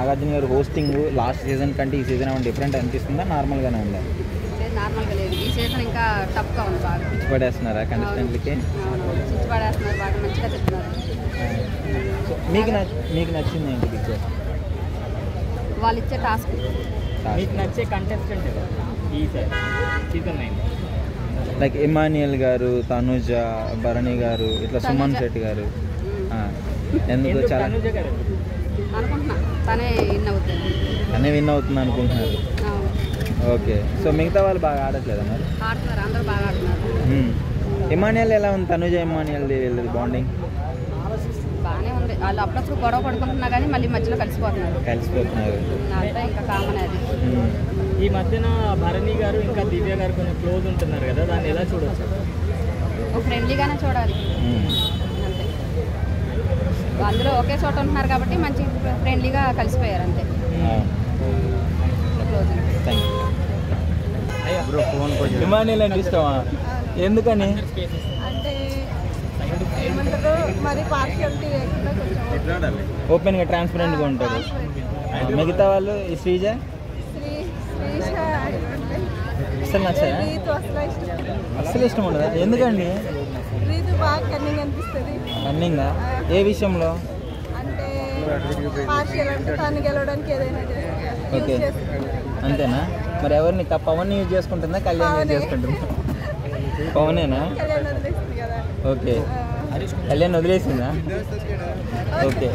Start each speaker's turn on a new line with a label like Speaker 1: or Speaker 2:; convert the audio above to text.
Speaker 1: నాగార్జున గారు hosting last season కంటే ఈ సీజన్ ఏమైనా డిఫరెంట్ అనిపిస్తుందా, నార్మల్గానే ఉందా?
Speaker 2: నార్మల్గా లేదు, ఈ సీజన్ ఇంకా టఫ్గా ఉంది. బాగా
Speaker 1: ఇచ్చిపడేస్తున్నారా కంటెస్టెంట్లకి?
Speaker 2: ఇచ్చిపడేస్తున్నారు, బాగా మంచిగా చెప్తున్నారు.
Speaker 1: సో మీకు నచ్చింది ఏంటి బిగ్ బాస్?
Speaker 2: వాళ్ళు ఇచ్చే టాస్క్.
Speaker 3: మీకు నచ్చే కంటెస్టెంట్ ఈ సీజన్ 9?
Speaker 1: లైక్ ఇమాన్యుయల్ గారు, తనుజ, భరణి గారు, ఇట్లా సుమన్ శెట్టి గారు. ఎందుకు చాలా
Speaker 2: అనుకుంటున్నా తనే విన్ అవుతుంది.
Speaker 1: అనే విన్ అవుతుంది అనుకుంటున్నారు. ఓకే, సో మిగతా వాళ్ళు బాగా ఆడట్లేదా మరి?
Speaker 2: ఆడుతున్నారు, అందరూ బాగా ఆడుతున్నారు.
Speaker 1: ఇమాన్యుయల్ ఎలా ఉంది? తనుజ ఇమాన్యుయల్ బాండింగ్
Speaker 2: బాగానే ఉంది. వాళ్ళు అప్పుడప్పుడు గొడవ పడుకుంటున్నా కానీ మళ్ళీ మధ్యలో కలిసిపోతున్నారు. అంతా ఇంకా కామన్ అది.
Speaker 3: ఈ మధ్యన భరణి గారు ఇంకా దివ్య గారు కొంచెం క్లోజ్ ఉంటున్నారు కదా, దాన్ని ఎలా చూడవచ్చు?
Speaker 2: ఒక ఫ్రెండ్లీగానే చూడాలి అంతే. అందరూ ఒకే చోట ఉంటున్నారు కాబట్టి మంచి ఫ్రెండ్లీగా కలిసిపోయారు అంతే. క్లోజ్.
Speaker 1: ఇమాన్యుయల్ అంటే ఇష్టమా? ఎందుకని?
Speaker 4: అంటే ఏమంటారు మరి పార్షియాలిటీ లేకుండా కొంచెం
Speaker 1: ఓపెన్గా ట్రాన్స్పరెంట్గా ఉంటాడు. మిగతా వాళ్ళు ఈ శ్రీజ అసలు నచ్చదా? అసలు ఇష్టం ఉండదా? ఎందుకండి?
Speaker 4: రీతు బాగా కన్నింగ్ అనిపిస్తుంది.
Speaker 1: కన్నింగా ఏ విషయంలో?
Speaker 4: అంటే పార్షియల్ అంటే తను గెలవడానికి ఏదైనా
Speaker 1: ఓకే, అంతేనా? మరి ఎవరిని పవన్ యూజ్ చేసుకుంటుందా, కళ్యాణ్ యూజ్ చేసుకుంటుందా? పవనేనా?
Speaker 4: కళ్యాణ్ వదిలేస్తుంది కదా.
Speaker 1: ఓకే, కళ్యాణ్ వదిలేసిందా? ఓకే.